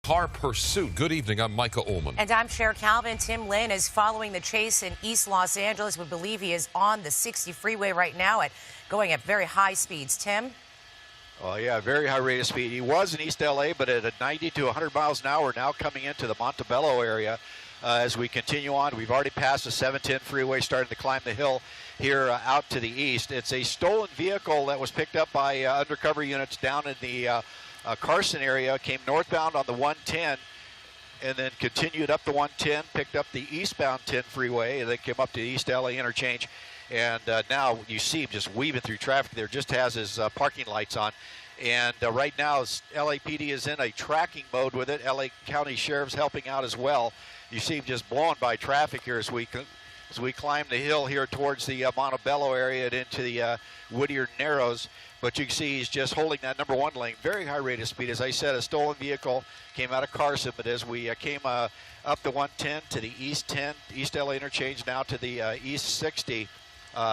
Car pursuit. Good evening. I'm Micah Ullman. And I'm Cher Calvin. Tim Lynn is following the chase in East Los Angeles. We believe he is on the 60 freeway right now going at very high speeds. Tim? Oh, yeah, very high rate of speed. He was in East L.A., but at 90 to 100 miles an hour, now coming into the Montebello area as we continue on. We've already passed the 710 freeway, starting to climb the hill here out to the east. It's a stolen vehicle that was picked up by undercover units down in the Carson area, came northbound on the 110 and then continued up the 110, picked up the eastbound 10 freeway, and then came up to the East LA interchange. And now you see him just weaving through traffic there, just has his parking lights on. And right now, LAPD is in a tracking mode with it. LA County Sheriff's helping out as well. You see him just blowing by traffic here as we climb the hill here towards the Montebello area and into the Whittier Narrows. But you can see he's just holding that number one lane. Very high rate of speed. As I said, a stolen vehicle came out of Carson, but as we came up the 110 to the East 10, East LA interchange, now to the East 60,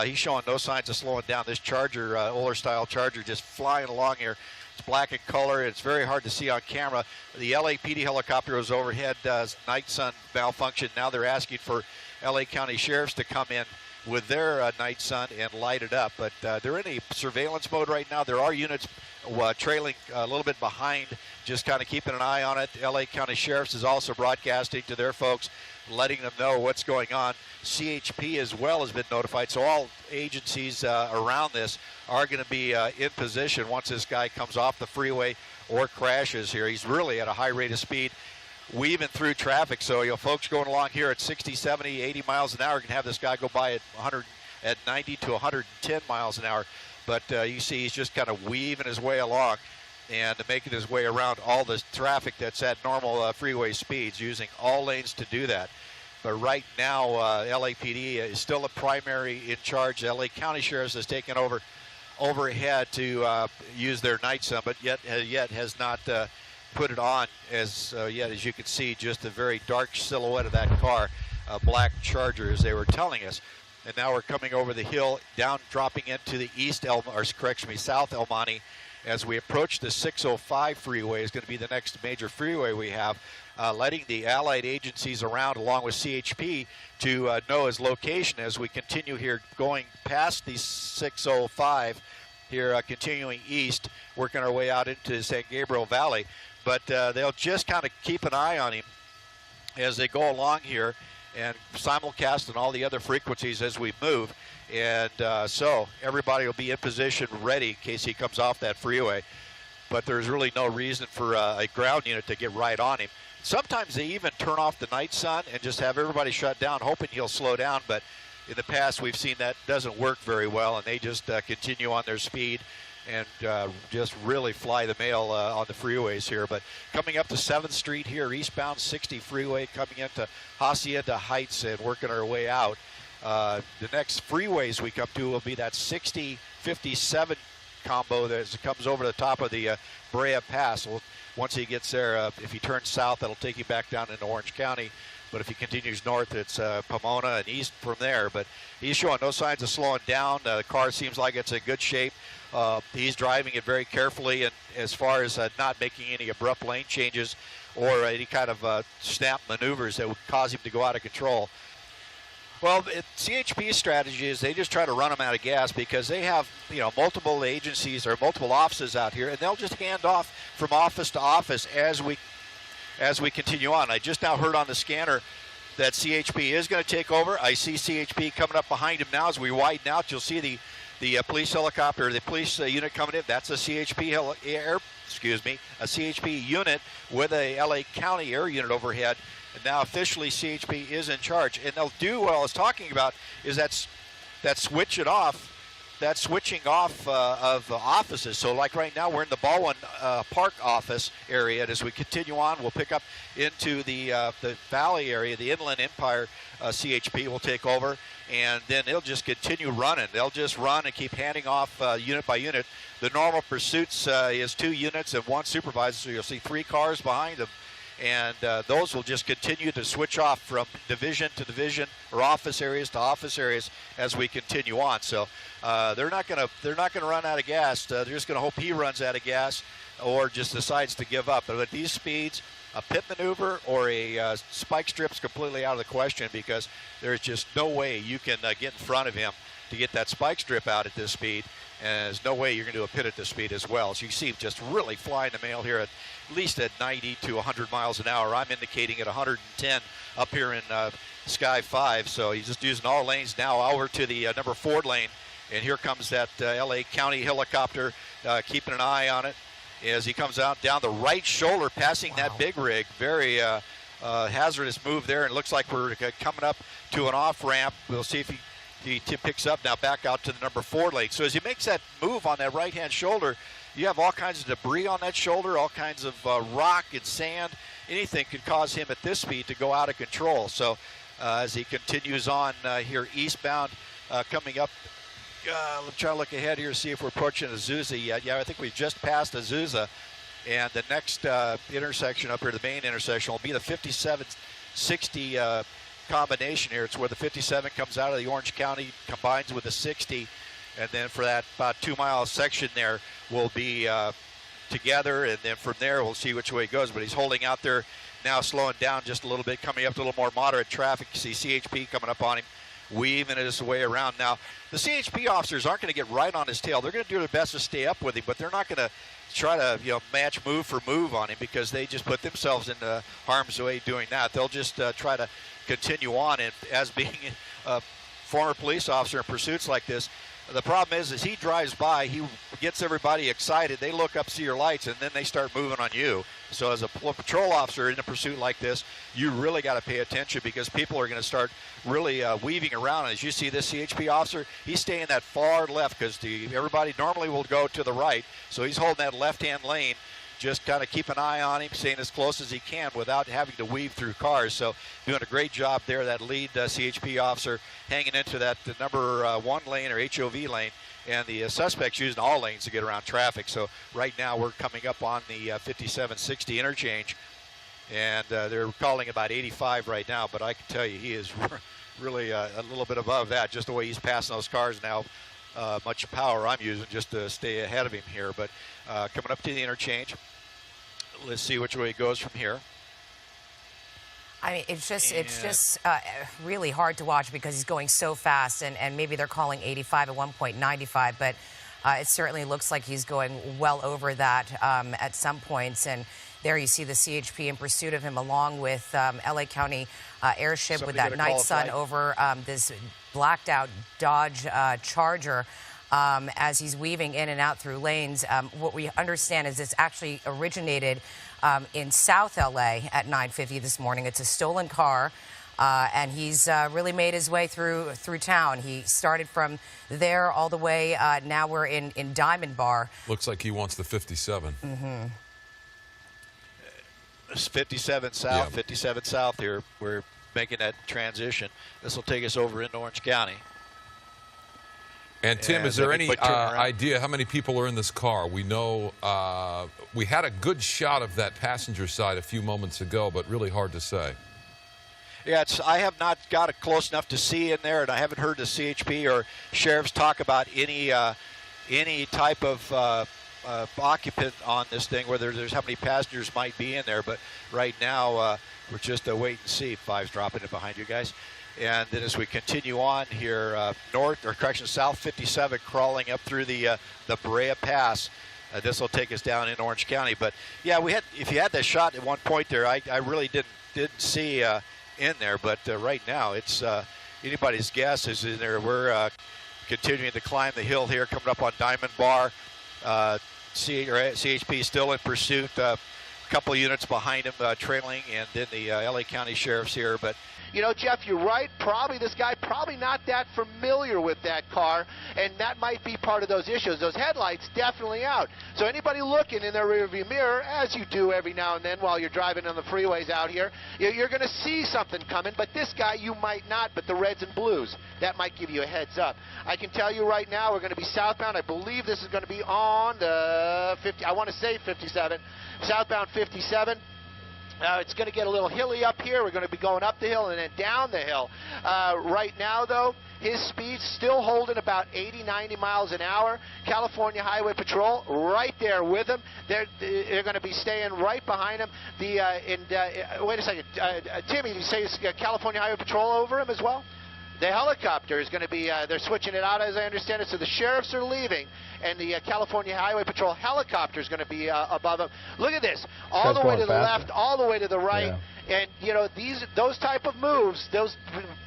he's showing no signs of slowing down. This Charger, Oler-style Charger, just flying along here. It's black in color. It's very hard to see on camera. The LAPD helicopter was overhead. Night sun malfunction. Now they're asking for LA County Sheriffs to come in with their night sun and light it up. But they're in a surveillance mode right now. There are units trailing a little bit behind, just kind of keeping an eye on it. LA County Sheriffs is also broadcasting to their folks, letting them know what's going on. CHP as well has been notified, so all agencies around this are going to be in position once this guy comes off the freeway or crashes here. He's really at a high rate of speed, weaving through traffic. So, folks going along here at 60, 70, 80 miles an hour can have this guy go by at 90 to 110 miles an hour. But you see he's just kind of weaving his way along and making his way around all the traffic that's at normal freeway speeds, using all lanes to do that. But right now, LAPD is still the primary in charge. LA County Sheriff's has taken overhead to use their night sun, but yet has not put it on as yet. As you can see, just a very dark silhouette of that car, a black Charger, as they were telling us. And now we're coming over the hill, dropping into the South El Monte. As we approach the 605 freeway, is going to be the next major freeway we have, letting the allied agencies around, along with CHP, to know his location as we continue here, going past the 605 here, continuing east, working our way out into the San Gabriel Valley. But they'll just kind of keep an eye on him as they go along here and simulcast on all the other frequencies as we move. And so everybody will be in position, ready in case he comes off that freeway. But there's really no reason for a ground unit to get right on him. Sometimes they even turn off the night sun and just have everybody shut down, hoping he'll slow down. But in the past, we've seen that doesn't work very well, and they just continue on their speed and just really fly the mail on the freeways here. But coming up to 7th Street here, eastbound 60 freeway, coming into Hacienda Heights and working our way out. The next freeways we come to will be that 60-57 combo that comes over the top of the Brea Pass. Well, once he gets there, if he turns south, that'll take you back down into Orange County. But if he continues north, it's Pomona and east from there. But he's showing no signs of slowing down. The car seems like it's in good shape. He's driving it very carefully, and as far as not making any abrupt lane changes or any kind of snap maneuvers that would cause him to go out of control. Well, CHP's strategy is they just try to run them out of gas because they have, multiple agencies or multiple offices out here, and they'll just hand off from office to office as we continue on. I just now heard on the scanner that CHP is going to take over. I see CHP coming up behind him now. As we widen out, you'll see the police helicopter, the police unit coming in. That's a CHP a CHP unit with a LA County air unit overhead. And now officially CHP is in charge. And they'll do what I was talking about is that switching off of offices. So like right now we're in the Baldwin Park office area, and as we continue on, we'll pick up into the Valley area, the Inland Empire. CHP will take over, and then they'll just continue running. They'll just run and keep handing off unit by unit. The normal pursuits is 2 units and 1 supervisor, so you'll see 3 cars behind them. And those will just continue to switch off from division to division or office areas to office areas as we continue on. So they're not going to run out of gas. They're just going to hope he runs out of gas or just decides to give up. But at these speeds, a pit maneuver or a spike strip's completely out of the question, because there's just no way you can get in front of him to get that spike strip out at this speed. And there's no way you're going to do a pit at this speed as well. So you see him just really flying the mail here at least at 90 to 100 miles an hour. I'm indicating at 110 up here in Sky 5. So he's just using all lanes now over to the number 4 lane. And here comes that LA County helicopter, keeping an eye on it as he comes out down the right shoulder, passing that big rig. Very hazardous move there. And it looks like we're coming up to an off ramp. We'll see if he picks up now back out to the number 4 lane. So as he makes that move on that right-hand shoulder, you have all kinds of debris on that shoulder, all kinds of rock and sand. Anything could cause him at this speed to go out of control. So as he continues on here eastbound, coming up, I'm trying to look ahead here, see if we're approaching Azusa yet. Yeah, I think we just passed Azusa. And the next intersection up here, the main intersection, will be the 5760 combination here. It's where the 57 comes out of the Orange County, combines with the 60, and then for that about 2-mile section there will be together, and then from there we'll see which way it goes. But he's holding out there now, slowing down just a little bit, coming up to a little more moderate traffic. You see CHP coming up on him, weaving his way around. Now the CHP officers aren't going to get right on his tail. They're going to do their best to stay up with him, but they're not going to try to match move for move on him, because they just put themselves into harm's way doing that. They'll just try to continue on. And as being a former police officer in pursuits like this, the problem is he drives by, he gets everybody excited, they look up, see your lights, and then they start moving on you. So as a patrol officer in a pursuit like this, you really got to pay attention, because people are going to start really weaving around. And as you see this CHP officer, he's staying that far left, because everybody normally will go to the right. So he's holding that left-hand lane, just kind of keep an eye on him, staying as close as he can without having to weave through cars. So doing a great job there, that lead CHP officer hanging into that number 1 lane or HOV lane, and the suspects using all lanes to get around traffic. So right now we're coming up on the 5760 interchange, and they're calling about 85 right now, but I can tell you he is really a little bit above that, just the way he's passing those cars now. Much power I'm using just to stay ahead of him here. But coming up to the interchange, let's see which way it goes from here. I mean, it's just really hard to watch, because he's going so fast, and maybe they're calling 85 at one point, 95, but it certainly looks like he's going well over that at some points. And there you see the CHP in pursuit of him, along with LA County airship with that night sun over this blacked out Dodge Charger as he's weaving in and out through lanes. What we understand is this actually originated in South LA at 9:50 this morning. It's a stolen car, and he's really made his way through town. He started from there all the way. Now we're in Diamond Bar. Looks like he wants the 57. Mm-hmm. It's 57 South, yeah. 57 South here. We're making that transition. This will take us over into Orange County. And Tim, is there any idea how many people are in this car? We know we had a good shot of that passenger side a few moments ago, but really hard to say. Yeah, I have not got it close enough to see in there, and I haven't heard the CHP or sheriffs talk about any type of occupant on this thing, whether there's how many passengers might be in there. But right now, we're just wait and see. 5's dropping it behind you guys. And then as we continue on here, south 57, crawling up through the Brea Pass. This will take us down in Orange County. But yeah, if you had that shot at one point there, I really didn't see in there. But right now, it's anybody's guess is in there. We're continuing to climb the hill here, coming up on Diamond Bar. CHP still in pursuit. A couple units behind him, trailing, and then the LA County sheriffs here. But you know, Jeff, you're right. This guy probably not that familiar with that car, and that might be part of those issues. Those headlights definitely out. So anybody looking in their rearview mirror, as you do every now and then while you're driving on the freeways out here, you're going to see something coming. But this guy, you might not. But the reds and blues, that might give you a heads up. I can tell you right now, we're going to be southbound. I believe this is going to be on the 50. I want to say 57, southbound 57. It's going to get a little hilly up here. We're going to be going up the hill and then down the hill. Right now, though, his speed's still holding about 80, 90 miles an hour. California Highway Patrol right there with him. They're going to be staying right behind him. Wait a second. Timmy, did you say California Highway Patrol over him as well? The helicopter is going to be, they're switching it out as I understand it, so the sheriffs are leaving, and the California Highway Patrol helicopter is going to be above them. Look at this, all the way to the left, all the way to the right, and, you know, those type of moves, those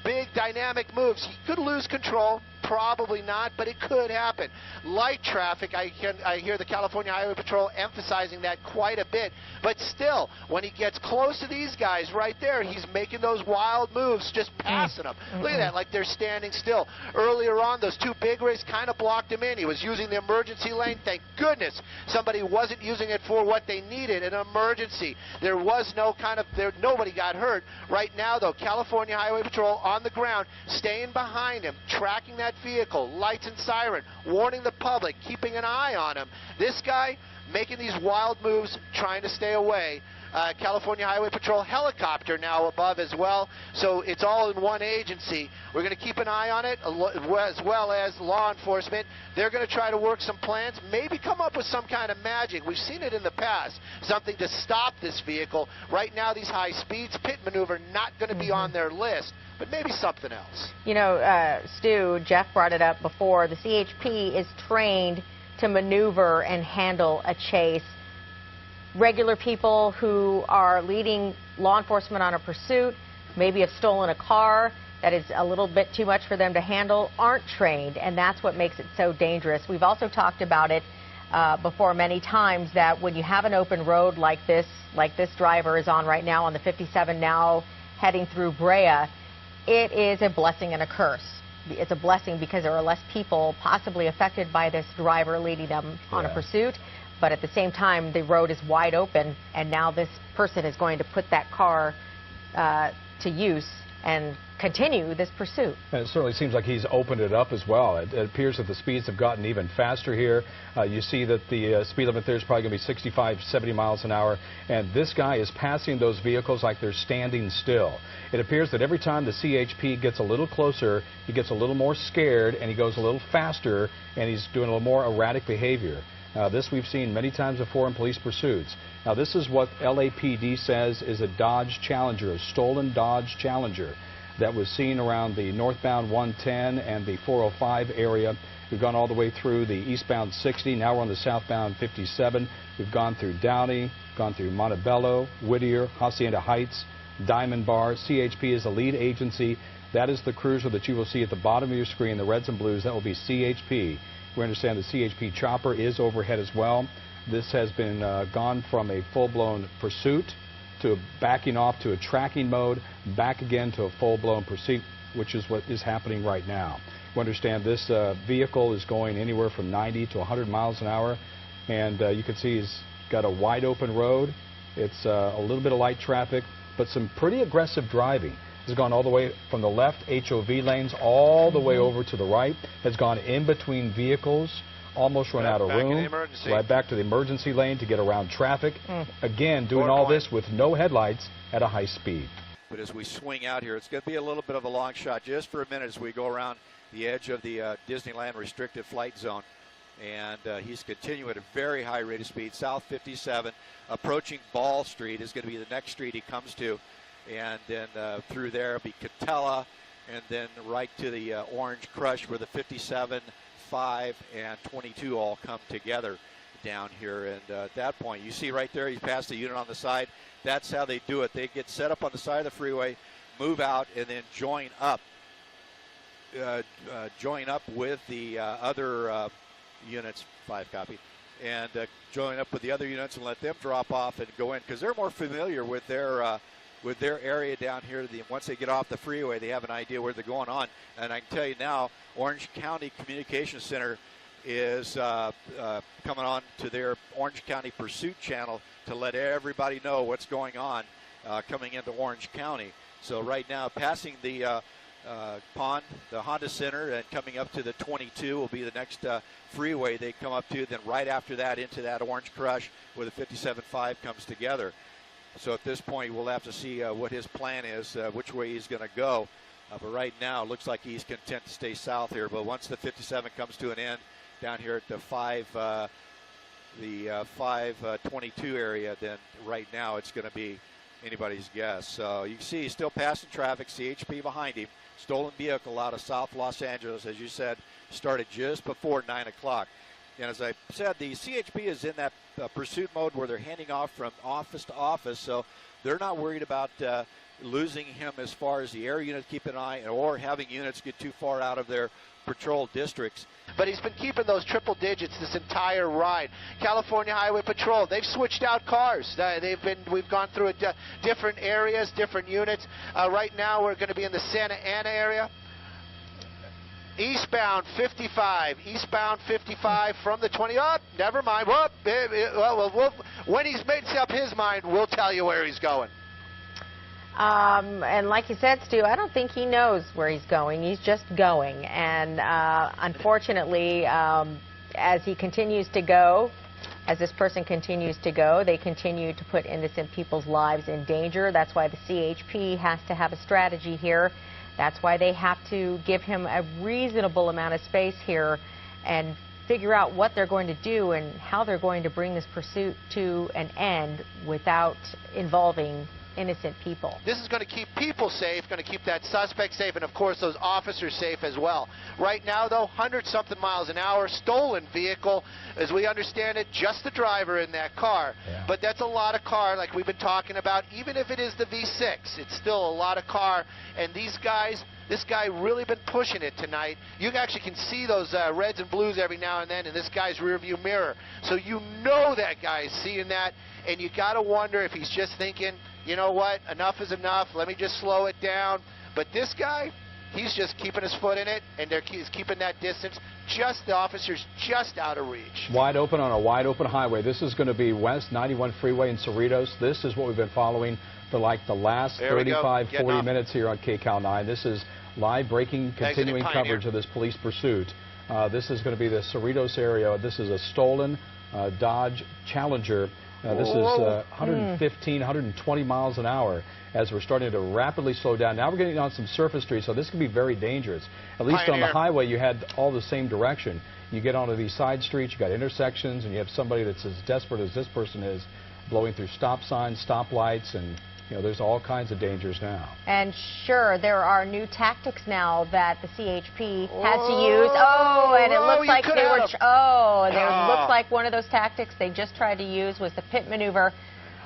big dynamic moves, he could lose control. Probably not, but it could happen. Light traffic, I hear the California Highway Patrol emphasizing that quite a bit. But still, when he gets close to these guys right there, he's making those wild moves, just passing them. Look at that, like they're standing still. Earlier on, those two big rigs kind of blocked him in. He was using the emergency lane. Thank goodness somebody wasn't using it for what they needed, an emergency. There was nobody got hurt. Right now, though, California Highway Patrol on the ground, staying behind him, tracking that vehicle, lights and siren, warning the public, keeping an eye on him. This guy making these wild moves, trying to stay away. California Highway Patrol helicopter now above as well, so it's all in one agency. We're going to keep an eye on it, as well as law enforcement. They're going to try to work some plans, maybe come up with some kind of magic. We've seen it in the past, something to stop this vehicle. Right now, these high speeds, pit maneuver, not going to be on their list, but maybe something else. You know, Stu, Jeff brought it up before, the CHP is trained to maneuver and handle a chase. Regular people who are leading law enforcement on a pursuit, maybe have stolen a car that is a little bit too much for them to handle, aren't trained, and that's what makes it so dangerous. We've also talked about it before many times, that when you have an open road like this driver is on right now on the 57 now heading through Brea, it is a blessing and a curse. It's a blessing because there are less people possibly affected by this driver leading them on a pursuit. But at the same time, the road is wide open, and now this person is going to put that car to use and continue this pursuit. And it certainly seems like he's opened it up as well. It appears that the speeds have gotten even faster here. You see that the speed limit there is probably going to be 65, 70 miles an hour, and this guy is passing those vehicles like they're standing still. It appears that every time the CHP gets a little closer, he gets a little more scared, and he goes a little faster, and he's doing a little more erratic behavior. This we've seen many times before in police pursuits. Now, this is what LAPD says is a Dodge Challenger, a stolen Dodge Challenger that was seen around the northbound 110 and the 405 area. We've gone all the way through the eastbound 60. Now we're on the southbound 57. We've gone through Downey, gone through Montebello, Whittier, Hacienda Heights, Diamond Bar. CHP is the lead agency. That is the cruiser that you will see at the bottom of your screen, the reds and blues. That will be CHP. We understand the CHP chopper is overhead as well. This has been gone from a full-blown pursuit to backing off to a tracking mode, back again to a full-blown pursuit, which is what is happening right now. We understand this vehicle is going anywhere from 90 to 100 miles an hour, and you can see he's got a wide-open road. It's a little bit of light traffic, but some pretty aggressive driving. Has gone all the way from the left HOV lanes all the way over to the right, has gone in between vehicles, almost run out of room, right back to the emergency lane to get around traffic. Again, doing all this with no headlights at a high speed. But as we swing out here, it's going to be a little bit of a long shot just for a minute as we go around the edge of the Disneyland restricted flight zone. And he's continuing at a very high rate of speed. South 57, approaching Ball Street is going to be the next street he comes to. And then through there will be Catella, and then right to the Orange Crush where the 57, 5, and 22 all come together down here. And at that point, you see right there, he's passed the unit on the side. That's how they do it. They get set up on the side of the freeway, move out, and then join up with the other units, 5 copy, and join up with the other units and let them drop off and go in because they're more familiar with their area down here. Once they get off the freeway, they have an idea where they're going on. And I can tell you now, Orange County Communications Center is coming on to their Orange County Pursuit channel to let everybody know what's going on coming into Orange County. So right now, passing the pond, the Honda Center, and coming up to the 22 will be the next freeway they come up to. Then right after that into that Orange Crush where the 57.5 comes together. So at this point, we'll have to see what his plan is, which way he's going to go. But right now, it looks like he's content to stay south here. But once the 57 comes to an end down here at the 522 area, then right now it's going to be anybody's guess. So you can see he's still passing traffic, CHP behind him. Stolen vehicle out of South Los Angeles, as you said, started just before 9 o'clock. And as I said, the CHP is in that pursuit mode where they're handing off from office to office, so they're not worried about losing him as far as the air unit keeping an eye or having units get too far out of their patrol districts. But he's been keeping those triple digits this entire ride. California Highway Patrol, they've switched out cars. We've gone through different areas, different units. Right now we're going to be in the Santa Ana area. Eastbound 55 from the 20. Oh, never mind. When he's made up his mind, we'll tell you where he's going. And like you said, Stu, I don't think he knows where he's going. He's just going. And unfortunately, as he continues to go, as this person continues to go, they continue to put innocent people's lives in danger. That's why the CHP has to have a strategy here. That's why they have to give him a reasonable amount of space here and figure out what they're going to do and how they're going to bring this pursuit to an end without involving innocent people. This is going to keep people safe, going to keep that suspect safe, and of course those officers safe as well. Right now though, 100-something miles an hour, stolen vehicle, as we understand it, just the driver in that car. Yeah. But that's a lot of car, like we've been talking about. Even if it is the V6, it's still a lot of car, and these guys, this guy really been pushing it tonight. You actually can see those reds and blues every now and then in this guy's rearview mirror. So you know that guy is seeing that, and you got to wonder if he's just thinking, you know what, enough is enough, let me just slow it down. But this guy, he's just keeping his foot in it, and he's keeping that distance. Just the officers just out of reach. Wide open on a wide open highway. This is going to be West 91 Freeway in Cerritos. This is what we've been following for like the last 35, 40 minutes here on KCAL 9. This is live breaking, continuing coverage of this police pursuit. This is going to be the Cerritos area. This is a stolen Dodge Challenger. This is 115, 120 miles an hour as we're starting to rapidly slow down. Now we're getting on some surface streets, so this can be very dangerous. At least on the highway, you had all the same direction. You get onto these side streets, you got intersections, and you have somebody that's as desperate as this person is, blowing through stop signs, stop lights, and you know, there's all kinds of dangers now. And sure, there are new tactics now that the CHP has to use. Oh, and it looks like they were. Looks like one of those tactics they just tried to use was the pit maneuver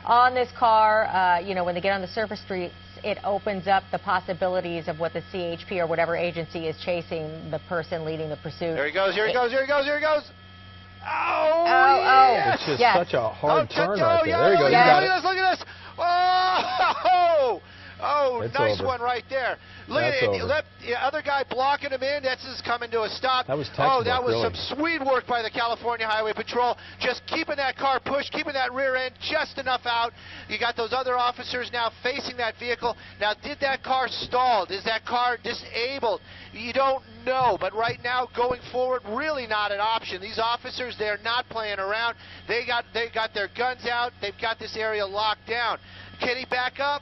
on this car. You know, when they get on the surface streets, it opens up the possibilities of what the CHP or whatever agency is chasing the person leading the pursuit. Here he goes, here he goes, here he goes, here he goes. Oh, yes. It's just such a hard turn right there. There you go. Look at this, look at this. Oh, nice one right there. Look at it. The other guy blocking him in. That's just coming to a stop. That was technical. Oh, that was some sweet work by the California Highway Patrol. Just keeping that car pushed, keeping that rear end just enough out. You got those other officers now facing that vehicle. Now, did that car stalled? Is that car disabled? You don't know. But right now, going forward, really not an option. These officers, they're not playing around. They got their guns out. They've got this area locked down. Can he back up?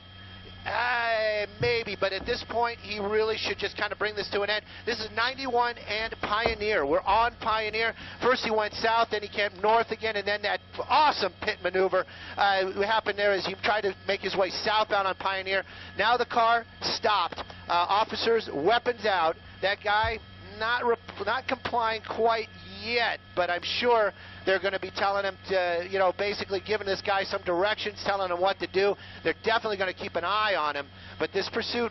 Maybe, but at this point, he really should just kind of bring this to an end. This is 91 and Pioneer. We're on Pioneer. First he went south, then he came north again, and then that awesome pit maneuver what happened there is he tried to make his way southbound on Pioneer. Now the car stopped. Officers, weapons out. That guy not complying quite yet, but I'm sure they're going to be telling him to, you know, basically giving this guy some directions, telling him what to do. They're definitely going to keep an eye on him. But this pursuit,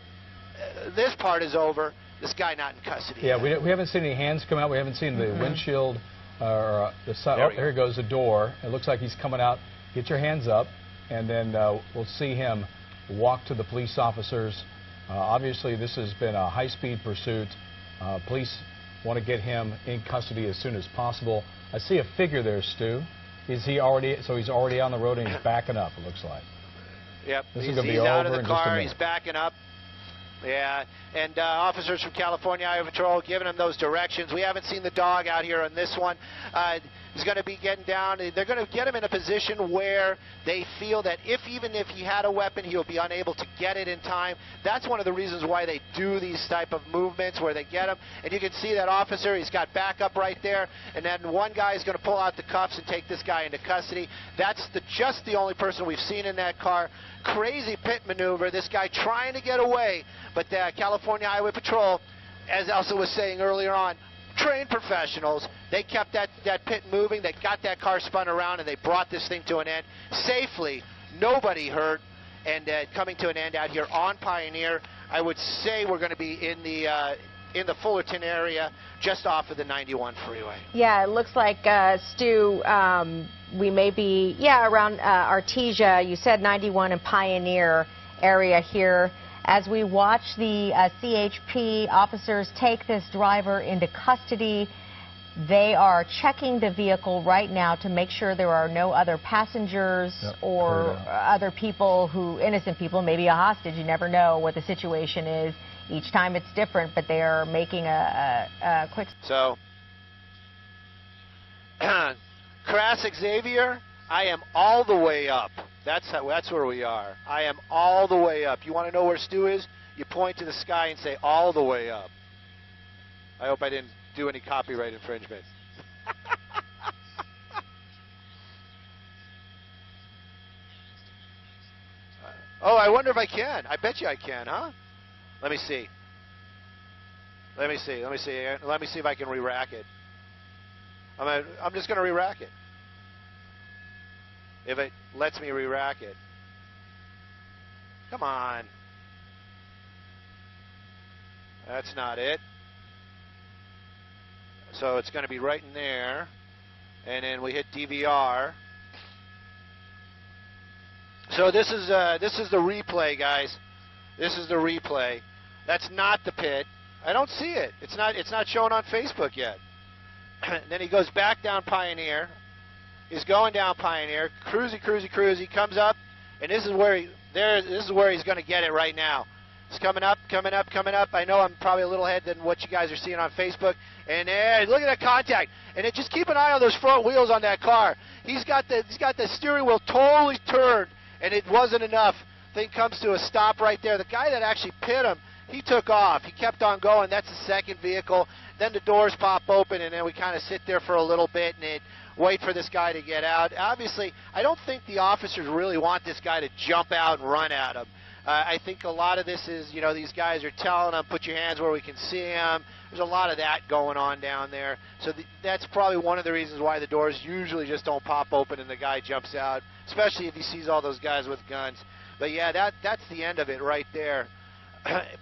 this part is over. This guy not in custody. Yeah, we haven't seen any hands come out. We haven't seen the windshield or the side. Oh, here goes the door. It looks like he's coming out. Get your hands up, and then we'll see him walk to the police officers. Obviously, this has been a high-speed pursuit. Police want to get him in custody as soon as possible. I see a figure there, Stu. Is he already? So he's already on the road and he's backing up. It looks like. Yep. This is going to be over out of the in just a car. minute. He's backing up. Yeah, and officers from California Highway Patrol giving him those directions. We haven't seen the dog out here on this one. He's going to be getting down. They're going to get him in a position where they feel that even if he had a weapon, he'll be unable to get it in time. That's one of the reasons why they do these type of movements where they get him. And you can see that officer, he's got backup right there, and then one guy is going to pull out the cuffs and take this guy into custody. That's just the only person we've seen in that car. Crazy pit maneuver. This guy trying to get away, but the California Highway Patrol, as Elsa was saying earlier on, trained professionals. They kept that pit moving. They got that car spun around, and they brought this thing to an end safely. Nobody hurt, and coming to an end out here on Pioneer. I would say we're going to be in the Fullerton area, just off of the 91 freeway. Yeah, it looks like, Stu, we may be, around Artesia. You said 91 and Pioneer area here. As we watch the CHP officers take this driver into custody, they are checking the vehicle right now to make sure there are no other passengers or other people innocent people, maybe a hostage. You never know what the situation is. Each time it's different, but they are making a quick... So, Crass Xavier, I am all the way up. That's where we are. I am all the way up. You want to know where Stu is? You point to the sky and say, all the way up. I hope I didn't do any copyright infringement. Oh, I wonder if I can. I bet you I can, huh? Let me see. Let me see if I can re-rack it. I'm just going to re-rack it. If it lets me re-rack it. Come on. That's not it. So it's going to be right in there. And then we hit DVR. So this is the replay, guys. This is the replay. That's not the pit. I don't see it. It's not showing on Facebook yet. Then he goes back down Pioneer. He's going down Pioneer. Cruisy. Comes up, and this is where he's going to get it right now. It's coming up. I know I'm probably a little ahead than what you guys are seeing on Facebook. And look at that contact. And just keep an eye on those front wheels on that car. He's got the steering wheel totally turned, and it wasn't enough. Thing comes to a stop right there. The guy that actually pit him, he took off. He kept on going. That's the second vehicle. Then the doors pop open, and then we kind of sit there for a little bit and wait for this guy to get out. Obviously, I don't think the officers really want this guy to jump out and run at him. I think a lot of this is, these guys are telling him, put your hands where we can see him. There's a lot of that going on down there. So that's probably one of the reasons why the doors usually just don't pop open and the guy jumps out, especially if he sees all those guys with guns. But, yeah, that's the end of it right there.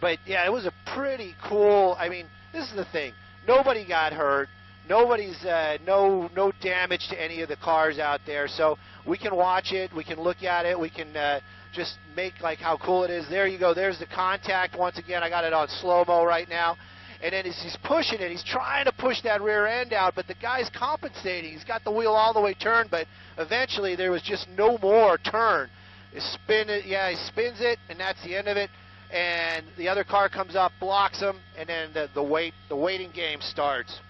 But, yeah, it was a pretty cool, this is the thing. Nobody got hurt. Nobody's, no damage to any of the cars out there. So we can watch it. We can look at it. We can just make, how cool it is. There you go. There's the contact. Once again, I got it on slow-mo right now. And then as he's pushing it, he's trying to push that rear end out, but the guy's compensating. He's got the wheel all the way turned, but eventually there was just no more turn. He spins it, and that's the end of it. And the other car comes up, blocks him, and then the waiting game starts.